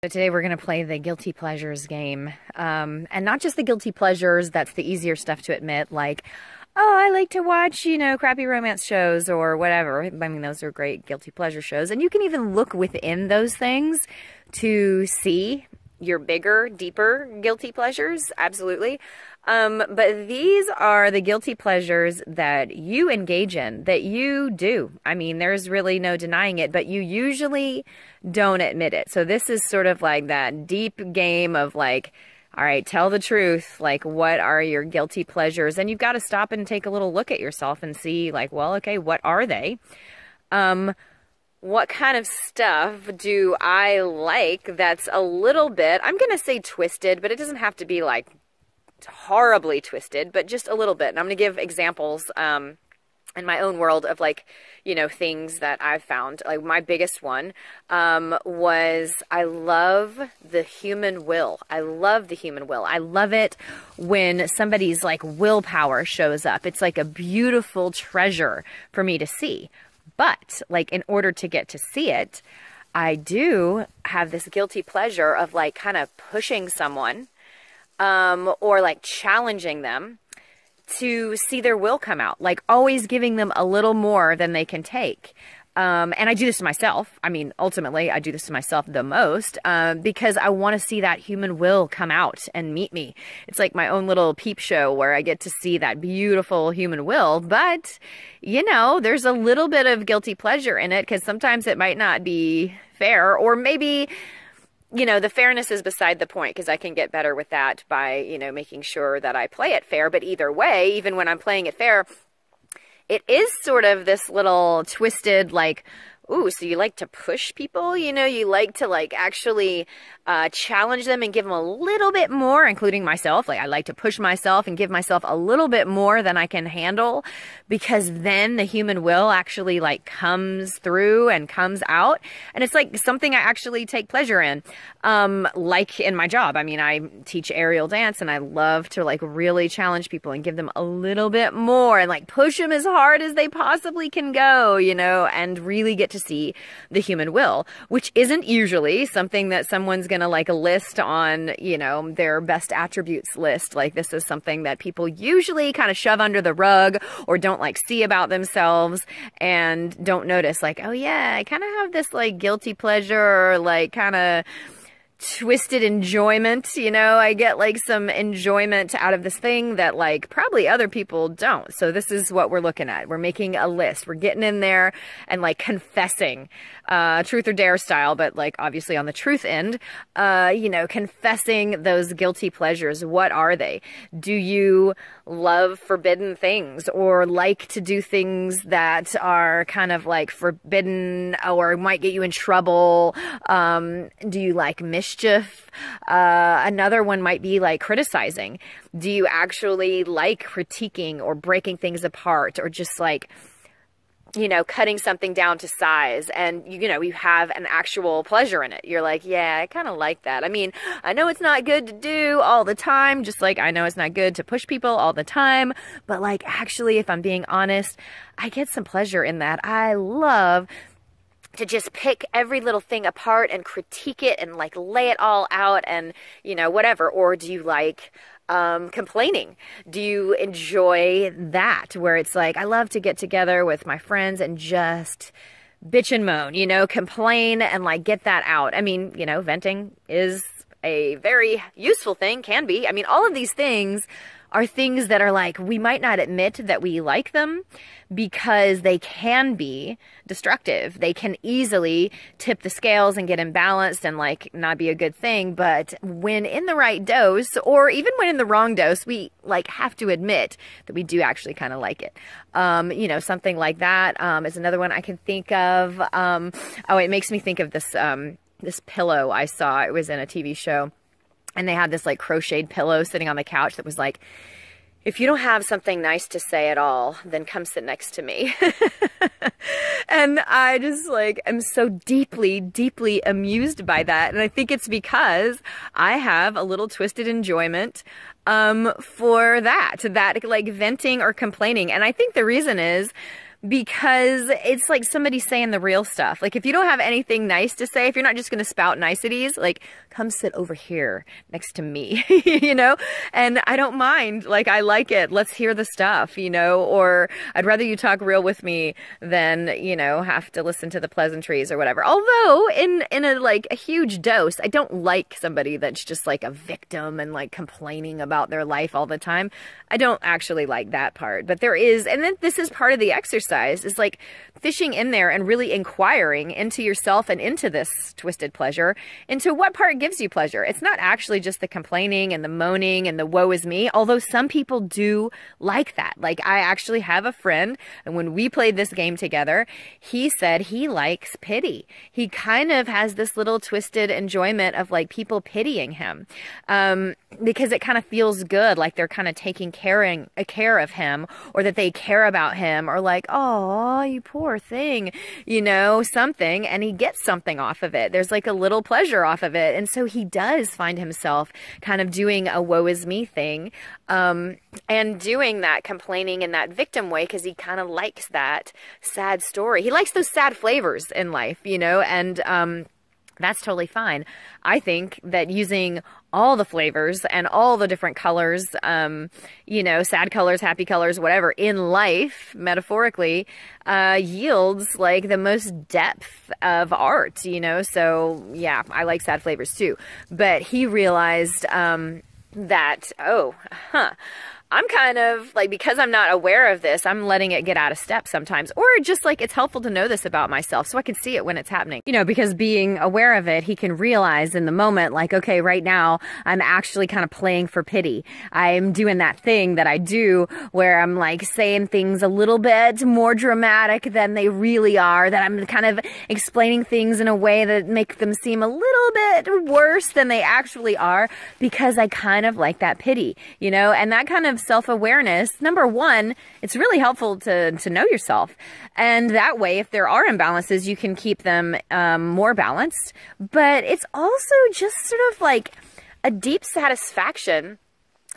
So today we're going to play the guilty pleasures game. And not just the guilty pleasures, that's the easier stuff to admit, like, oh, I like to watch, crappy romance shows or whatever. I mean, those are great guilty pleasure shows. And you can even look within those things to see your bigger, deeper guilty pleasures. Absolutely. But these are the guilty pleasures that you engage in, that you do. I mean, there's really no denying it, but you usually don't admit it. So this is sort of like that deep game of like, all right, tell the truth. Like, what are your guilty pleasures? And you've got to stop and take a little look at yourself and see like, well, okay, what are they? What kind of stuff do I like that's a little bit, I'm going to say twisted, but it doesn't have to be like horribly twisted, but just a little bit. And I'm going to give examples in my own world of like, things that I've found. Like my biggest one was I love the human will. I love the human will. I love it when somebody's like willpower shows up. It's like a beautiful treasure for me to see. But like in order to get to see it, I do have this guilty pleasure of like kind of pushing someone or like challenging them to see their will come out, like always giving them a little more than they can take. And I do this to myself. I mean, ultimately, I do this to myself the most because I want to see that human will come out and meet me. It's like my own little peep show where I get to see that beautiful human will. But, there's a little bit of guilty pleasure in it because sometimes it might not be fair, or maybe the fairness is beside the point because I can get better with that by, making sure that I play it fair. But either way, even when I'm playing it fair, it is sort of this little twisted, like, ooh, so you like to push people, you like to like actually challenge them and give them a little bit more, including myself. Like I like to push myself and give myself a little bit more than I can handle, because then the human will actually like comes through and comes out. And it's like something I actually take pleasure in. Like in my job, I mean, I teach aerial dance and I love to like really challenge people and give them a little bit more and like push them as hard as they possibly can go, and really get to see the human will, which isn't usually something that someone's going to like list on, their best attributes list. Like this is something that people usually kind of shove under the rug or don't like see about themselves and don't notice like, oh yeah, I kind of have this like guilty pleasure or like kind of twisted enjoyment, I get like some enjoyment out of this thing that like probably other people don't. So this is what we're looking at. We're making a list. We're getting in there and like confessing, truth or dare style, but like obviously on the truth end, confessing those guilty pleasures. What are they? Do you love forbidden things or like to do things that are kind of like forbidden or might get you in trouble? Do you like mischief? Another one might be like criticizing. Do you actually like critiquing or breaking things apart or just like, cutting something down to size and, you have an actual pleasure in it. You're like, yeah, I kind of like that. I mean, I know it's not good to do all the time, just like I know it's not good to push people all the time, but like actually, if I'm being honest, I get some pleasure in that. I love to just pick every little thing apart and critique it and like lay it all out and, whatever. Or do you like complaining? Do you enjoy that where it's like, I love to get together with my friends and just bitch and moan, complain and like get that out. I mean, venting is a very useful thing, can be. I mean, all of these things are things that are like, we might not admit that we like them because they can be destructive. They can easily tip the scales and get imbalanced and like not be a good thing. But when in the right dose, or even when in the wrong dose, we like have to admit that we do actually kind of like it. Something like that is another one I can think of. It makes me think of this, this pillow I saw. It was in a TV show. And they had this like crocheted pillow sitting on the couch that was like, if you don't have something nice to say at all, then come sit next to me. And I just like am so deeply, deeply amused by that. And I think it's because I have a little twisted enjoyment for that like venting or complaining. And I think the reason is because it's like somebody saying the real stuff. Like, if you don't have anything nice to say, if you're not just going to spout niceties, like, come sit over here next to me, you know? And I don't mind. Like, I like it. Let's hear the stuff, you know? Or I'd rather you talk real with me than, you know, have to listen to the pleasantries or whatever. Although, in a, like, a huge dose, I don't like somebody that's just, like, a victim and, like, complaining about their life all the time. I don't actually like that part. But there is, and then this is part of the exercise, is like fishing in there and really inquiring into yourself and into this twisted pleasure, into what part gives you pleasure. It's not actually just the complaining and the moaning and the woe is me, although some people do like that. Like, I actually have a friend, and when we played this game together, he said he likes pity. He kind of has this little twisted enjoyment of like people pitying him, because it kind of feels good, like they're kind of taking care of him, or that they care about him, or like, oh, you poor thing, you know, something, and he gets something off of it. There's like a little pleasure off of it. And so he does find himself kind of doing a woe is me thing, and doing that complaining in that victim way, because he kind of likes that sad story. He likes those sad flavors in life, you know, and that's totally fine. I think that using all the flavors and all the different colors, you know, sad colors, happy colors, whatever, in life, metaphorically, yields like the most depth of art, you know? So yeah, I like sad flavors too. But he realized that, I'm kind of like, because I'm not aware of this, I'm letting it get out of step sometimes. Or just like, it's helpful to know this about myself so I can see it when it's happening. You know, because being aware of it, he can realize in the moment, like, okay, right now I'm actually kind of playing for pity. I'm doing that thing that I do where I'm like saying things a little bit more dramatic than they really are, that I'm kind of explaining things in a way that make them seem a little bit worse than they actually are, because I kind of like that pity, you know, and that kind of self-awareness, number one, it's really helpful to know yourself. And that way, if there are imbalances, you can keep them more balanced. But it's also just sort of like a deep satisfaction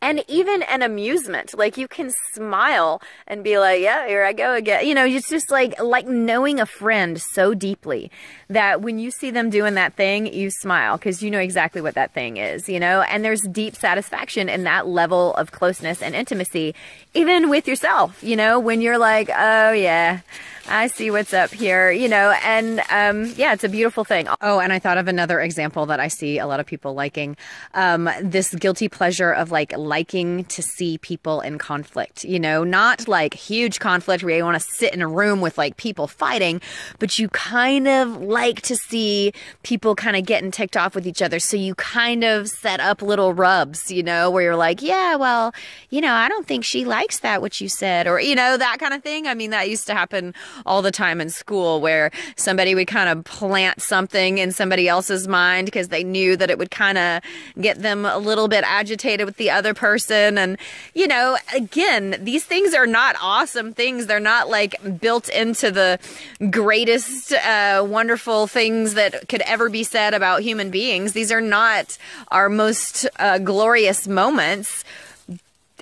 and even an amusement. Like, you can smile and be like, yeah, here I go again. You know, it's just like knowing a friend so deeply that when you see them doing that thing, you smile because you know exactly what that thing is, you know? And there's deep satisfaction in that level of closeness and intimacy, even with yourself, you know, when you're like, oh yeah, I see what's up here, you know, and yeah, it's a beautiful thing. Oh, and I thought of another example that I see a lot of people liking, this guilty pleasure of like liking to see people in conflict, you know, not like huge conflict where you want to sit in a room with like people fighting, but you kind of like to see people kind of getting ticked off with each other. So you kind of set up little rubs, you know, where you're like, yeah, well, you know, I don't think she likes that, what you said, or, you know, that kind of thing. I mean, that used to happen all the time in school, where somebody would kind of plant something in somebody else's mind because they knew that it would kind of get them a little bit agitated with the other person. And, you know, again, these things are not awesome things. They're not like built into the greatest, wonderful things that could ever be said about human beings. These are not our most glorious moments.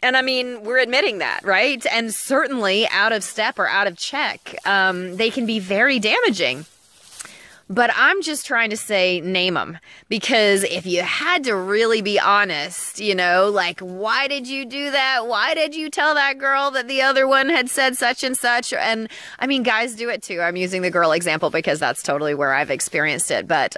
And I mean, we're admitting that, right? And certainly out of step or out of check, they can be very damaging. But I'm just trying to say, name them. Because if you had to really be honest, you know, like, why did you do that? Why did you tell that girl that the other one had said such and such? And I mean, guys do it too. I'm using the girl example because that's totally where I've experienced it. But,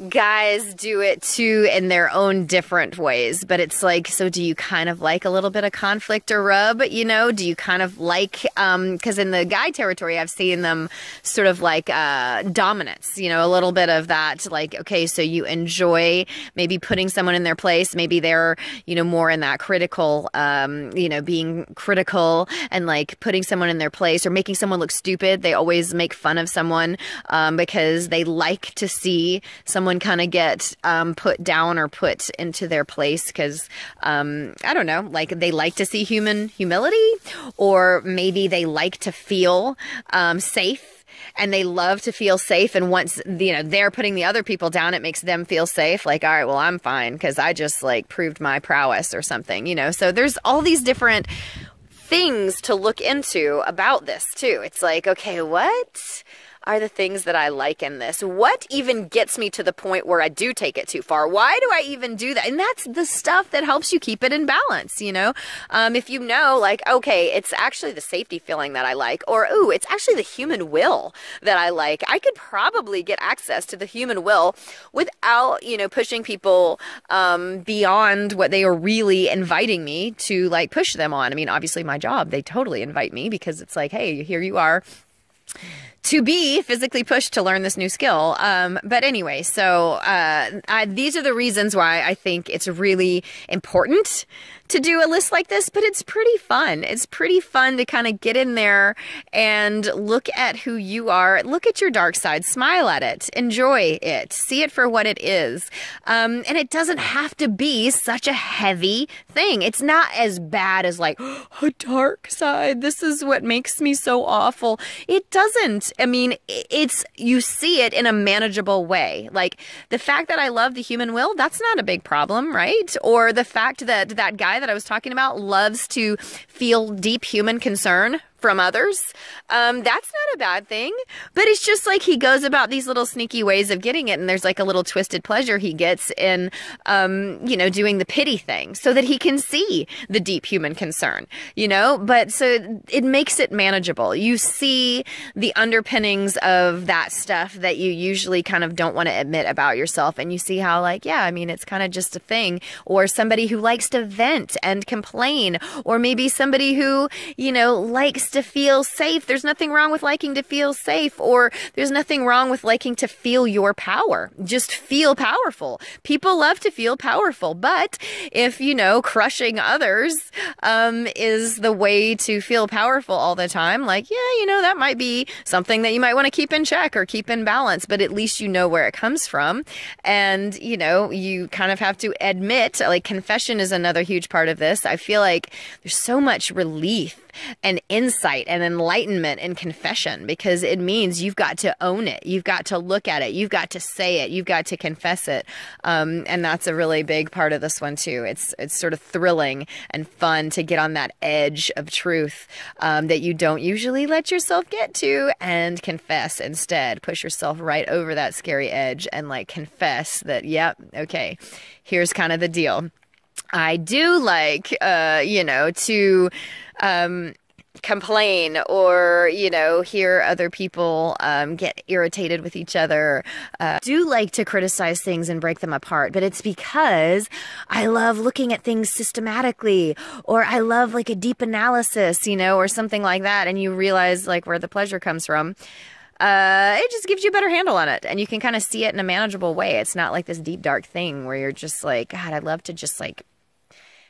guys do it too in their own different ways. But it's like, so do you kind of like a little bit of conflict or rub, you know? Do you kind of like, because in the guy territory, I've seen them sort of like dominance, you know, a little bit of that, like, okay, so you enjoy maybe putting someone in their place. Maybe they're, you know, more in that critical, you know, being critical and like putting someone in their place or making someone look stupid. They always make fun of someone because they like to see someone kind of get put down or put into their place because, I don't know, like they like to see human humility, or maybe they like to feel safe. And they love to feel safe. And once, you know, they're putting the other people down, it makes them feel safe. Like, all right, well, I'm fine because I just like proved my prowess or something, you know. So there's all these different things to look into about this too. It's like, okay, what are the things that I like in this? What even gets me to the point where I do take it too far? Why do I even do that? And that's the stuff that helps you keep it in balance, you know? If you know, like, okay, it's actually the safety feeling that I like, or, ooh, it's actually the human will that I like. I could probably get access to the human will without, you know, pushing people beyond what they are really inviting me to, like, push them on. I mean, obviously my job, they totally invite me because it's like, hey, here you are, to be physically pushed to learn this new skill. But anyway, so these are the reasons why I think it's really important to do a list like this, but it's pretty fun. It's pretty fun to kind of get in there and look at who you are, look at your dark side, smile at it, enjoy it, see it for what it is. And it doesn't have to be such a heavy thing. It's not as bad as like, a dark side, this is what makes me so awful. It doesn't. I mean, you see it in a manageable way. Like the fact that I love the human will, that's not a big problem, right? Or the fact that that guy that I was talking about loves to feel deep human concern from others. That's not a bad thing, but it's just like he goes about these little sneaky ways of getting it. And there's like a little twisted pleasure he gets in, you know, doing the pity thing so that he can see the deep human concern, you know, but so it makes it manageable. You see the underpinnings of that stuff that you usually kind of don't want to admit about yourself. And you see how like, yeah, I mean, it's kind of just a thing, or somebody who likes to vent and complain, or maybe somebody who, you know, likes to feel safe. There's nothing wrong with liking to feel safe, or there's nothing wrong with liking to feel your power. Just feel powerful. People love to feel powerful, but if, you know, crushing others is the way to feel powerful all the time, like, yeah, you know, that might be something that you might want to keep in check or keep in balance, but at least you know where it comes from. And, you know, you kind of have to admit, like, confession is another huge part of this. I feel like there's so much relief and insight and enlightenment in confession, because it means you've got to own it. You've got to look at it. You've got to say it. You've got to confess it. And that's a really big part of this one too. It's sort of thrilling and fun to get on that edge of truth that you don't usually let yourself get to, and confess instead. Push yourself right over that scary edge and like confess that, yep, okay, here's kind of the deal. I do like, you know, to complain, or, you know, hear other people get irritated with each other. Do like to criticize things and break them apart, but it's because I love looking at things systematically, or I love like a deep analysis, you know, or something like that, and you realize like where the pleasure comes from. It just gives you a better handle on it, and you can kind of see it in a manageable way. It's not like this deep, dark thing where you're just like, God, I'd love to just like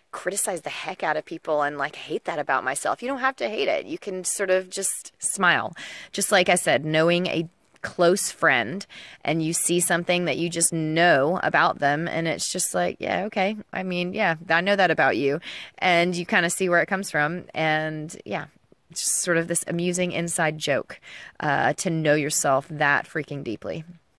criticize the heck out of people and like hate that about myself. You don't have to hate it. You can sort of just smile. Just like I said, knowing a close friend and you see something that you just know about them, and it's just like, yeah, okay. I mean, yeah, I know that about you, and you kind of see where it comes from, and yeah, just sort of this amusing inside joke to know yourself that freaking deeply.